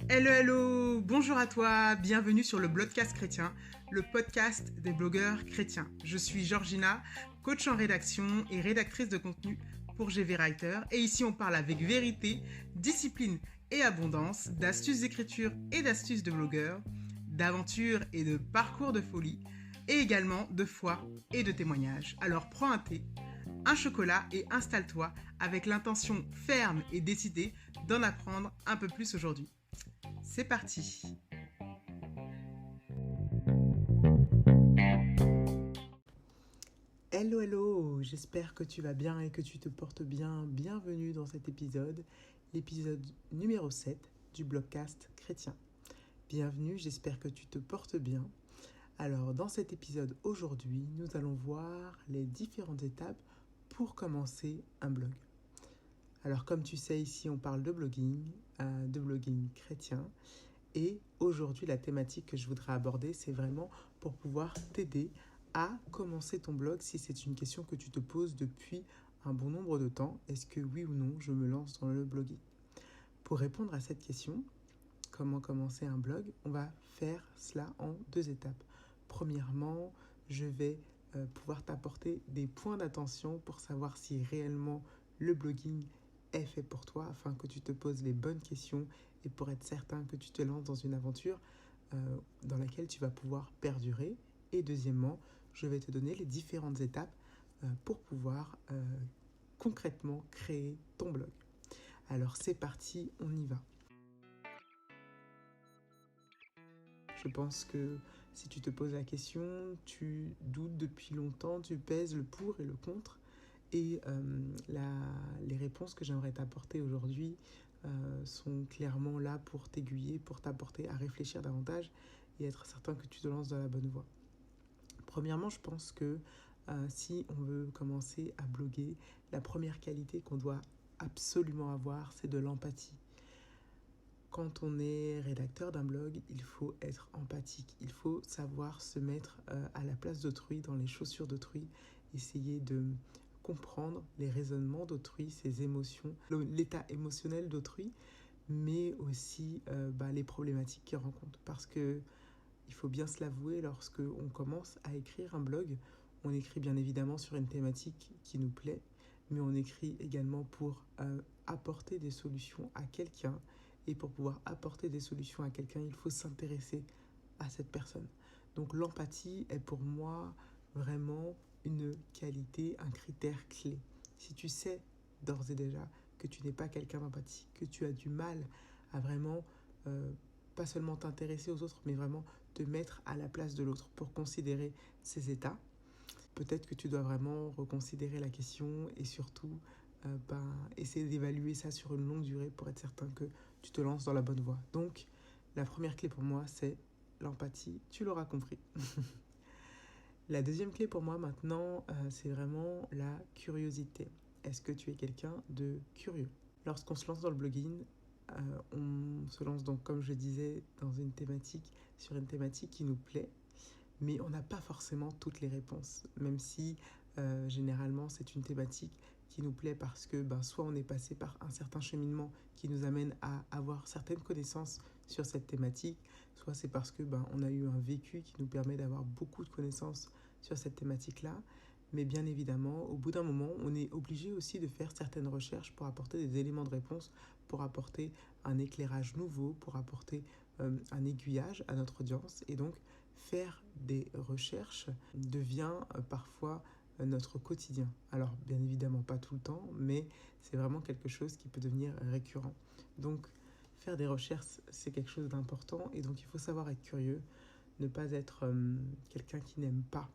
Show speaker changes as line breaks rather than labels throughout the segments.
Hello, hello, bonjour à toi, bienvenue sur le Blogcast chrétien, le podcast des blogueurs chrétiens. Je suis Georgina, coach en rédaction et rédactrice de contenu pour GV Writer. Et ici, on parle avec vérité, discipline et abondance, d'astuces d'écriture et d'astuces de blogueurs, d'aventures et de parcours de folie, et également de foi et de témoignages. Alors prends un thé, un chocolat et installe-toi avec l'intention ferme et décidée d'en apprendre un peu plus aujourd'hui. C'est parti. Hello, hello, j'espère que tu vas bien et que tu te portes bien. Bienvenue dans cet épisode, l'épisode numéro 7 du Blogcast chrétien. Bienvenue, j'espère que tu te portes bien. Alors, dans cet épisode aujourd'hui, nous allons voir les différentes étapes pour commencer un blog. Alors, comme tu sais, ici, on parle de blogging chrétien. Et aujourd'hui, la thématique que je voudrais aborder, c'est vraiment pour pouvoir t'aider à commencer ton blog si c'est une question que tu te poses depuis un bon nombre de temps. Est-ce que oui ou non, je me lance dans le blogging ? Pour répondre à cette question, comment commencer un blog, on va faire cela en 2 étapes. Premièrement, je vais pouvoir t'apporter des points d'attention pour savoir si réellement le blogging est fait pour toi, afin que tu te poses les bonnes questions et pour être certain que tu te lances dans une aventure dans laquelle tu vas pouvoir perdurer. Et deuxièmement, je vais te donner les différentes étapes pour pouvoir concrètement créer ton blog. Alors c'est parti, on y va. Je pense que si tu te poses la question, tu doutes depuis longtemps, tu pèses le pour et le contre. Et les réponses que j'aimerais t'apporter aujourd'hui sont clairement là pour t'aiguiller, pour t'apporter à réfléchir davantage et être certain que tu te lances dans la bonne voie. Premièrement, je pense que si on veut commencer à bloguer, la première qualité qu'on doit absolument avoir, c'est de l'empathie. Quand on est rédacteur d'un blog, il faut être empathique. Il faut savoir se mettre à la place d'autrui, dans les chaussures d'autrui, essayer de comprendre les raisonnements d'autrui, ses émotions, l'état émotionnel d'autrui, mais aussi les problématiques qu'il rencontre. Parce que il faut bien se l'avouer, lorsque on commence à écrire un blog, on écrit bien évidemment sur une thématique qui nous plaît, mais on écrit également pour apporter des solutions à quelqu'un. Et pour pouvoir apporter des solutions à quelqu'un, il faut s'intéresser à cette personne. Donc l'empathie est pour moi vraiment une qualité, un critère clé. Si tu sais d'ores et déjà que tu n'es pas quelqu'un d'empathique, que tu as du mal à vraiment pas seulement t'intéresser aux autres, mais vraiment te mettre à la place de l'autre pour considérer ses états, peut-être que tu dois vraiment reconsidérer la question et surtout essayer d'évaluer ça sur une longue durée pour être certain que tu te lances dans la bonne voie. Donc, la première clé pour moi, c'est l'empathie. Tu l'auras compris. La deuxième clé pour moi maintenant, c'est vraiment la curiosité. Est-ce que tu es quelqu'un de curieux ? Lorsqu'on se lance dans le blogging, on se lance donc, comme je disais, sur une thématique qui nous plaît, mais on n'a pas forcément toutes les réponses, même si généralement c'est une thématique qui nous plaît parce que soit on est passé par un certain cheminement qui nous amène à avoir certaines connaissances sur cette thématique, soit c'est parce que on a eu un vécu qui nous permet d'avoir beaucoup de connaissances sur cette thématique-là. Mais bien évidemment, au bout d'un moment, on est obligé aussi de faire certaines recherches pour apporter des éléments de réponse, pour apporter un éclairage nouveau, pour apporter un aiguillage à notre audience. Et donc, faire des recherches devient parfois notre quotidien. Alors, bien évidemment, pas tout le temps, mais c'est vraiment quelque chose qui peut devenir récurrent. Donc, faire des recherches, c'est quelque chose d'important. Et donc, il faut savoir être curieux, ne pas être quelqu'un qui n'aime pas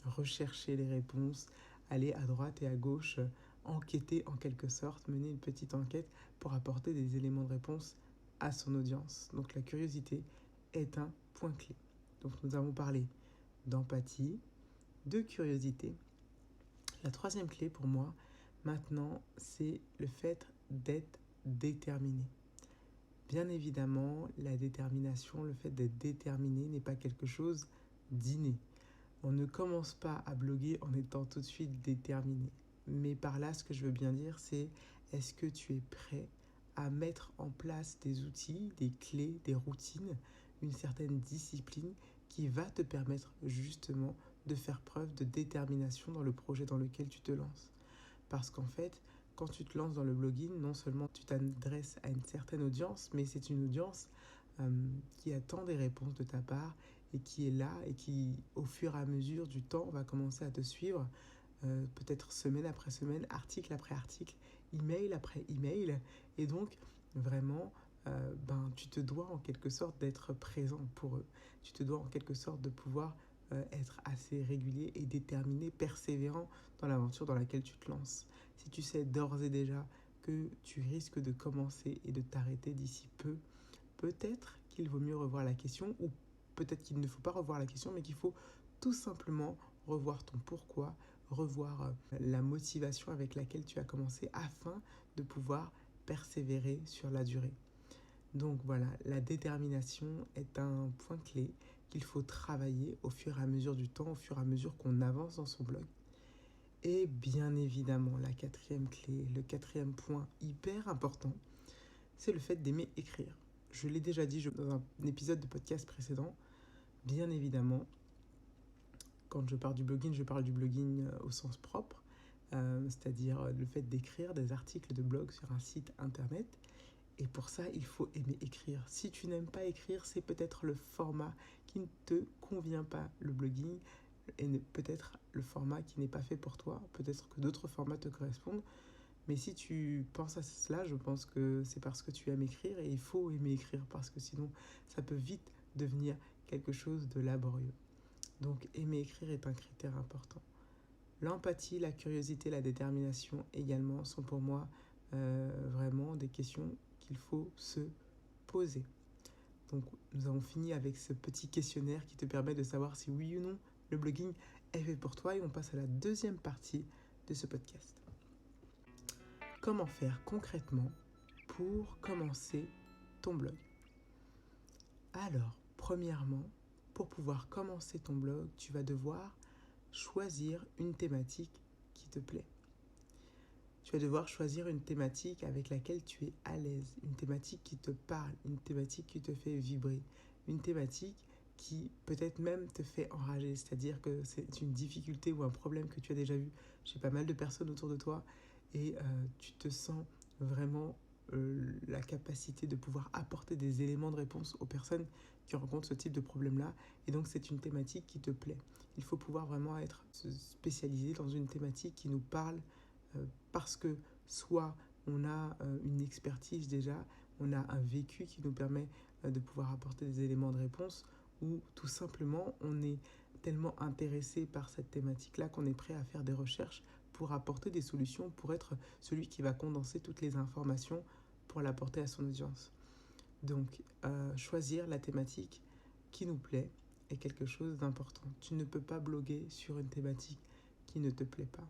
rechercher les réponses, aller à droite et à gauche, enquêter en quelque sorte, mener une petite enquête pour apporter des éléments de réponse à son audience. Donc la curiosité est un point clé. Donc nous avons parlé d'empathie, de curiosité. La troisième clé pour moi, maintenant, c'est le fait d'être déterminé. Bien évidemment, la détermination, le fait d'être déterminé n'est pas quelque chose d'inné. On ne commence pas à bloguer en étant tout de suite déterminé. Mais par là, ce que je veux bien dire, c'est est-ce que tu es prêt à mettre en place des outils, des clés, des routines, une certaine discipline qui va te permettre justement de faire preuve de détermination dans le projet dans lequel tu te lances. Parce qu'en fait, quand tu te lances dans le blogging, non seulement tu t'adresses à une certaine audience, mais c'est une audience qui attend des réponses de ta part et qui est là et qui, au fur et à mesure du temps, va commencer à te suivre, peut-être semaine après semaine, article après article, email après email. Et donc, vraiment, tu te dois en quelque sorte d'être présent pour eux. Tu te dois en quelque sorte de pouvoir être assez régulier et déterminé, persévérant dans l'aventure dans laquelle tu te lances. Si tu sais d'ores et déjà que tu risques de commencer et de t'arrêter d'ici peu, peut-être qu'il vaut mieux revoir la question, ou peut-être qu'il ne faut pas revoir la question, mais qu'il faut tout simplement revoir ton pourquoi, revoir la motivation avec laquelle tu as commencé afin de pouvoir persévérer sur la durée. Donc voilà, la détermination est un point clé qu'il faut travailler au fur et à mesure du temps, au fur et à mesure qu'on avance dans son blog. Et bien évidemment, la quatrième clé, le quatrième point hyper important, c'est le fait d'aimer écrire. Je l'ai déjà dit dans un épisode de podcast précédent, bien évidemment, quand je parle du blogging au sens propre, c'est-à-dire le fait d'écrire des articles de blog sur un site internet. Et pour ça, il faut aimer écrire. Si tu n'aimes pas écrire, c'est peut-être le format qui ne te convient pas, le blogging, et peut-être le format qui n'est pas fait pour toi. Peut-être que d'autres formats te correspondent. Mais si tu penses à cela, je pense que c'est parce que tu aimes écrire et il faut aimer écrire parce que sinon, ça peut vite devenir quelque chose de laborieux. Donc, aimer écrire est un critère important. L'empathie, la curiosité, la détermination également sont pour moi vraiment des questions qu'il faut se poser. Donc, nous avons fini avec ce petit questionnaire qui te permet de savoir si oui ou non le blogging est fait pour toi et on passe à la deuxième partie de ce podcast. Comment faire concrètement pour commencer ton blog? Alors, premièrement, pour pouvoir commencer ton blog, tu vas devoir choisir une thématique qui te plaît. Tu vas devoir choisir une thématique avec laquelle tu es à l'aise, une thématique qui te parle, une thématique qui te fait vibrer, une thématique qui peut-être même te fait enrager, c'est-à-dire que c'est une difficulté ou un problème que tu as déjà vu chez pas mal de personnes autour de toi et tu te sens vraiment la capacité de pouvoir apporter des éléments de réponse aux personnes qui rencontrent ce type de problème-là. Et donc, c'est une thématique qui te plaît. Il faut pouvoir vraiment se spécialiser dans une thématique qui nous parle parce que soit on a une expertise déjà, on a un vécu qui nous permet de pouvoir apporter des éléments de réponse, ou tout simplement on est tellement intéressé par cette thématique-là qu'on est prêt à faire des recherches pour apporter des solutions, pour être celui qui va condenser toutes les informations pour l'apporter à son audience. Donc, choisir la thématique qui nous plaît est quelque chose d'important. Tu ne peux pas bloguer sur une thématique qui ne te plaît pas.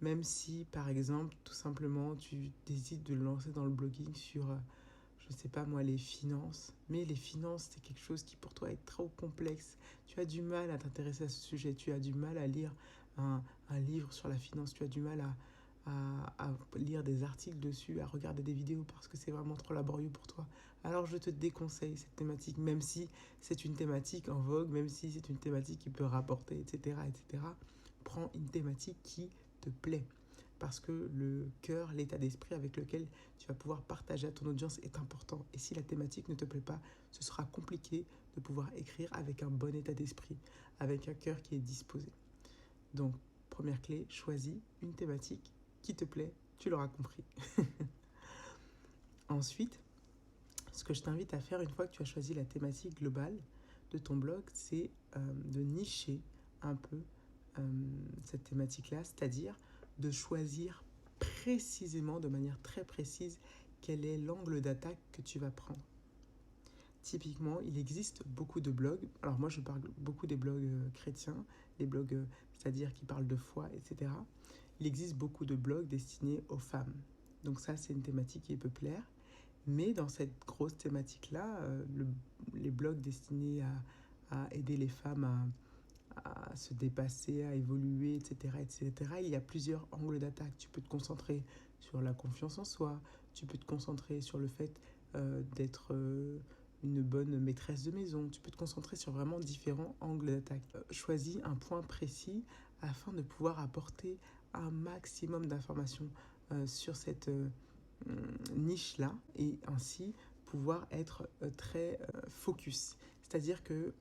Même si, par exemple, tout simplement, tu décides de lancer dans le blogging sur, je ne sais pas moi, les finances. Mais les finances, c'est quelque chose qui pour toi est trop complexe. Tu as du mal à t'intéresser à ce sujet. Tu as du mal à lire un livre sur la finance. Tu as du mal à lire des articles dessus, à regarder des vidéos parce que c'est vraiment trop laborieux pour toi. Alors je te déconseille cette thématique, même si c'est une thématique en vogue, même si c'est une thématique qui peut rapporter, etc., etc. Prends une thématique qui te plaît, parce que le cœur, l'état d'esprit avec lequel tu vas pouvoir partager à ton audience est important. Et si la thématique ne te plaît pas, ce sera compliqué de pouvoir écrire avec un bon état d'esprit, avec un cœur qui est disposé. Donc, première clé, choisis une thématique qui te plaît, tu l'auras compris. Ensuite, ce que je t'invite à faire une fois que tu as choisi la thématique globale de ton blog, c'est de nicher un peu cette thématique-là, c'est-à-dire de choisir précisément, de manière très précise, quel est l'angle d'attaque que tu vas prendre. Typiquement, il existe beaucoup de blogs. Alors moi, je parle beaucoup des blogs chrétiens, les blogs, c'est-à-dire qui parlent de foi, etc. Il existe beaucoup de blogs destinés aux femmes. Donc ça, c'est une thématique qui peut plaire. Mais dans cette grosse thématique-là, les blogs destinés à aider les femmes à se dépasser, à évoluer, etc., etc., il y a plusieurs angles d'attaque. Tu peux te concentrer sur la confiance en soi, tu peux te concentrer sur le fait d'être une bonne maîtresse de maison, tu peux te concentrer sur vraiment différents angles d'attaque. Choisis un point précis afin de pouvoir apporter un maximum d'informations sur cette niche-là et ainsi pouvoir être très focus. C'est-à-dire que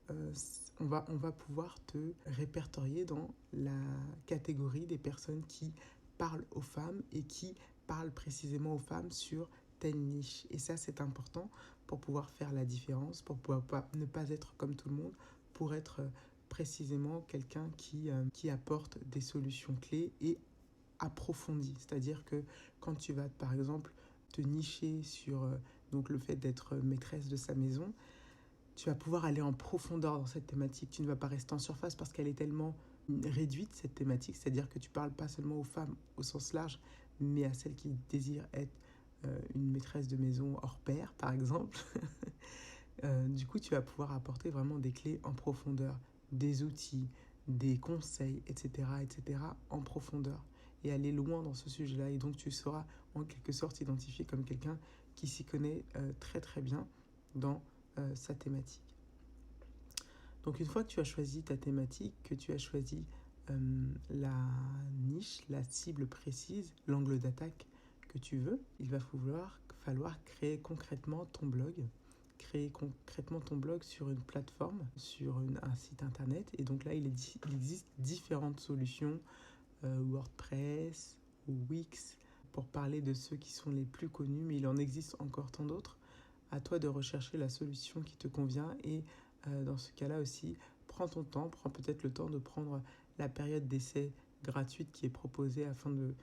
on va pouvoir te répertorier dans la catégorie des personnes qui parlent aux femmes et qui parlent précisément aux femmes sur telle niche. Et ça, c'est important pour pouvoir faire la différence, pour pouvoir ne pas être comme tout le monde, pour être précisément quelqu'un qui apporte des solutions clés et approfondies. C'est-à-dire que quand tu vas, par exemple, te nicher sur donc le fait d'être maîtresse de sa maison, tu vas pouvoir aller en profondeur dans cette thématique. Tu ne vas pas rester en surface parce qu'elle est tellement réduite, cette thématique. C'est-à-dire que tu ne parles pas seulement aux femmes au sens large, mais à celles qui désirent être une maîtresse de maison hors pair, par exemple. Du coup, tu vas pouvoir apporter vraiment des clés en profondeur, des outils, des conseils, etc., etc., en profondeur. Et aller loin dans ce sujet-là. Et donc, tu seras en quelque sorte identifié comme quelqu'un qui s'y connaît très très bien dans sa thématique. Donc une fois que tu as choisi ta thématique, que tu as choisi la niche, la cible précise, l'angle d'attaque que tu veux, il va falloir créer concrètement ton blog. Créer concrètement ton blog sur une plateforme, sur un site internet. Et donc là, il existe différentes solutions, WordPress ou Wix, pour parler de ceux qui sont les plus connus, mais il en existe encore tant d'autres. À toi de rechercher la solution qui te convient et dans ce cas-là aussi, prends ton temps, prends peut-être le temps de prendre la période d'essai gratuite qui est proposée afin de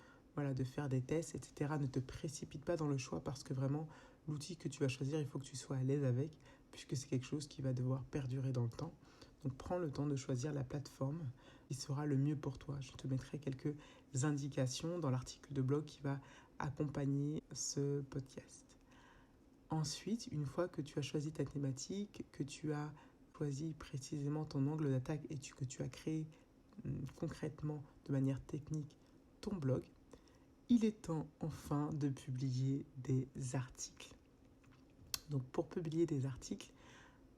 faire des tests, etc. Ne te précipite pas dans le choix parce que vraiment, l'outil que tu vas choisir, il faut que tu sois à l'aise avec puisque c'est quelque chose qui va devoir perdurer dans le temps. Donc prends le temps de choisir la plateforme qui sera le mieux pour toi. Je te mettrai quelques indications dans l'article de blog qui va accompagner ce podcast. Ensuite, une fois que tu as choisi ta thématique, que tu as choisi précisément ton angle d'attaque et que tu as créé concrètement, de manière technique, ton blog, il est temps enfin de publier des articles. Donc pour publier des articles,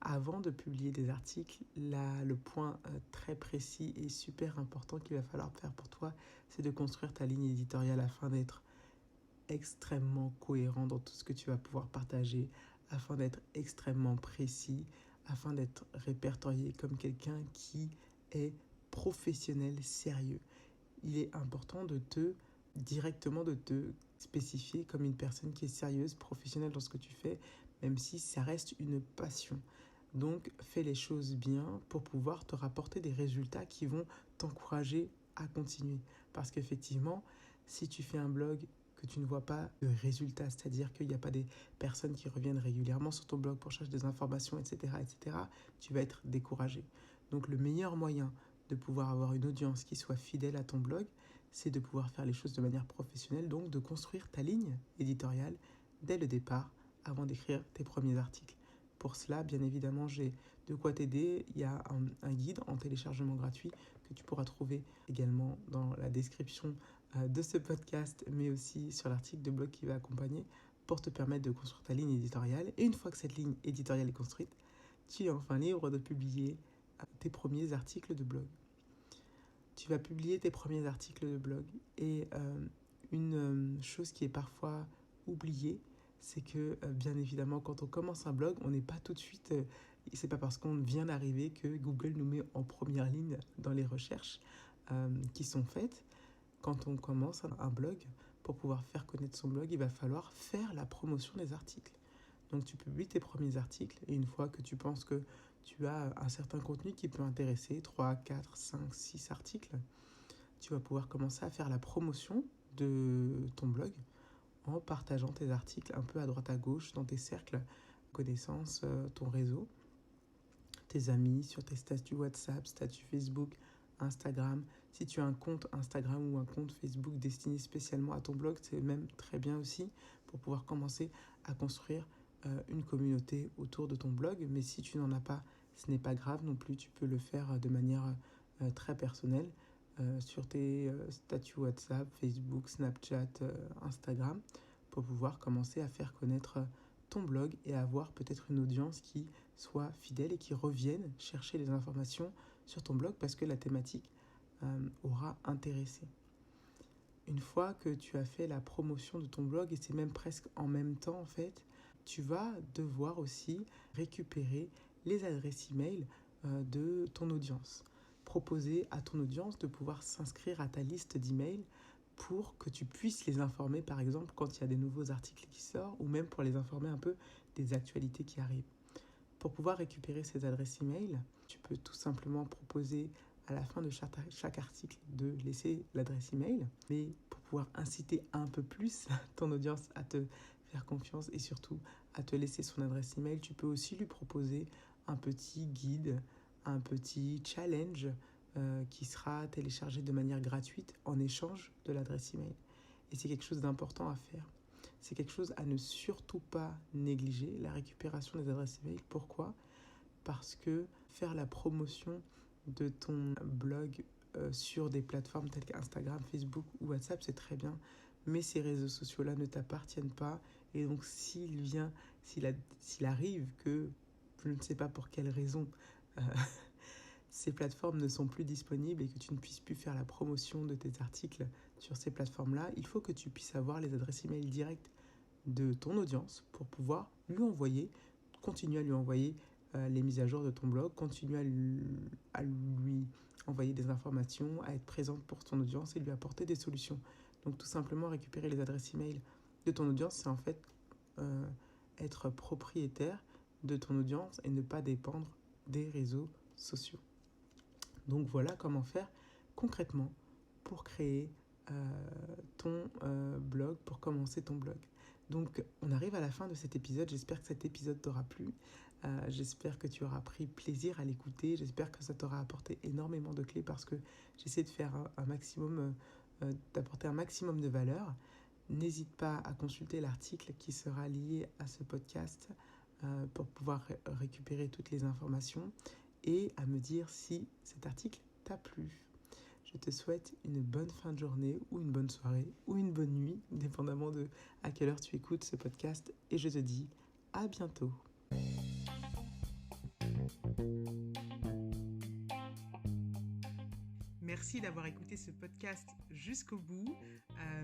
avant de publier des articles, le point très précis et super important qu'il va falloir faire pour toi, c'est de construire ta ligne éditoriale afin d'être extrêmement cohérent dans tout ce que tu vas pouvoir partager, afin d'être extrêmement précis, afin d'être répertorié comme quelqu'un qui est professionnel, sérieux. Il est important directement de te spécifier comme une personne qui est sérieuse, professionnelle dans ce que tu fais, même si ça reste une passion. Donc, fais les choses bien pour pouvoir te rapporter des résultats qui vont t'encourager à continuer. Parce qu'effectivement, si tu fais un blog que tu ne vois pas de résultats, c'est-à-dire qu'il n'y a pas des personnes qui reviennent régulièrement sur ton blog pour chercher des informations, etc., etc., tu vas être découragé. Donc, le meilleur moyen de pouvoir avoir une audience qui soit fidèle à ton blog, c'est de pouvoir faire les choses de manière professionnelle, donc de construire ta ligne éditoriale dès le départ avant d'écrire tes premiers articles. Pour cela, bien évidemment, j'ai de quoi t'aider. Il y a un guide en téléchargement gratuit que tu pourras trouver également dans la description de ce podcast, mais aussi sur l'article de blog qui va accompagner pour te permettre de construire ta ligne éditoriale. Et une fois que cette ligne éditoriale est construite, tu es enfin libre de publier tes premiers articles de blog. Tu vas publier tes premiers articles de blog. Et une chose qui est parfois oubliée, c'est que bien évidemment, quand on commence un blog, on n'est pas tout de suite... c'est pas parce qu'on vient d'arriver que Google nous met en première ligne dans les recherches qui sont faites. Quand on commence un blog, pour pouvoir faire connaître son blog, il va falloir faire la promotion des articles. Donc tu publies tes premiers articles et une fois que tu penses que tu as un certain contenu qui peut intéresser, 3, 4, 5, 6 articles, tu vas pouvoir commencer à faire la promotion de ton blog en partageant tes articles un peu à droite à gauche dans tes cercles, connaissances, ton réseau, tes amis, sur tes statuts WhatsApp, statuts Facebook, Instagram. Si tu as un compte Instagram ou un compte Facebook destiné spécialement à ton blog, c'est même très bien aussi pour pouvoir commencer à construire une communauté autour de ton blog. Mais si tu n'en as pas, ce n'est pas grave non plus. Tu peux le faire de manière très personnels sur tes statuts WhatsApp, Facebook, Snapchat, Instagram, pour pouvoir commencer à faire connaître ton blog et avoir peut-être une audience qui soit fidèle et qui revienne chercher les informations sur ton blog parce que la thématique aura intéressé. Une fois que tu as fait la promotion de ton blog, et c'est même presque en même temps en fait, tu vas devoir aussi récupérer les adresses email de ton audience. Proposer à ton audience de pouvoir s'inscrire à ta liste d'emails pour que tu puisses les informer, par exemple, quand il y a des nouveaux articles qui sortent, ou même pour les informer un peu des actualités qui arrivent. Pour pouvoir récupérer ces adresses email, tu peux tout simplement proposer à la fin de chaque article de laisser l'adresse email, mais pour pouvoir inciter un peu plus ton audience à te faire confiance et surtout à te laisser son adresse email, tu peux aussi lui proposer un petit guide, un petit challenge qui sera téléchargé de manière gratuite en échange de l'adresse email. Et c'est quelque chose d'important à faire. C'est quelque chose à ne surtout pas négliger, la récupération des adresses email. Pourquoi ? Parce que faire la promotion de ton blog sur des plateformes telles qu'Instagram, Facebook ou WhatsApp, c'est très bien, mais ces réseaux sociaux-là ne t'appartiennent pas. Et donc, s'il arrive que, je ne sais pas pour quelle raison, ces plateformes ne sont plus disponibles et que tu ne puisses plus faire la promotion de tes articles sur ces plateformes-là, il faut que tu puisses avoir les adresses email directes de ton audience pour pouvoir continuer à lui envoyer les mises à jour de ton blog, continuer à lui envoyer des informations, à être présente pour ton audience et lui apporter des solutions. Donc tout simplement récupérer les adresses email de ton audience, c'est en fait être propriétaire de ton audience et ne pas dépendre des réseaux sociaux. Donc voilà comment faire concrètement pour créer ton blog, pour commencer ton blog. Donc on arrive à la fin de cet épisode, j'espère que cet épisode t'aura plu, j'espère que tu auras pris plaisir à l'écouter, j'espère que ça t'aura apporté énormément de clés parce que j'essaie de faire un maximum, d'apporter un maximum de valeur. N'hésite pas à consulter l'article qui sera lié à ce podcast pour pouvoir récupérer toutes les informations et à me dire si cet article t'a plu. Je te souhaite une bonne fin de journée ou une bonne soirée ou une bonne nuit, dépendamment de à quelle heure tu écoutes ce podcast. Et je te dis à bientôt. Merci d'avoir écouté ce podcast jusqu'au bout.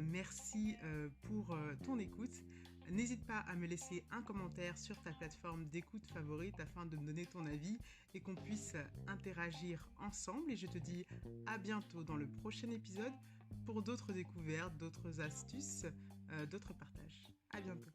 Merci pour ton écoute. N'hésite pas à me laisser un commentaire sur ta plateforme d'écoute favorite afin de me donner ton avis et qu'on puisse interagir ensemble. Et je te dis à bientôt dans le prochain épisode pour d'autres découvertes, d'autres astuces, d'autres partages. À bientôt.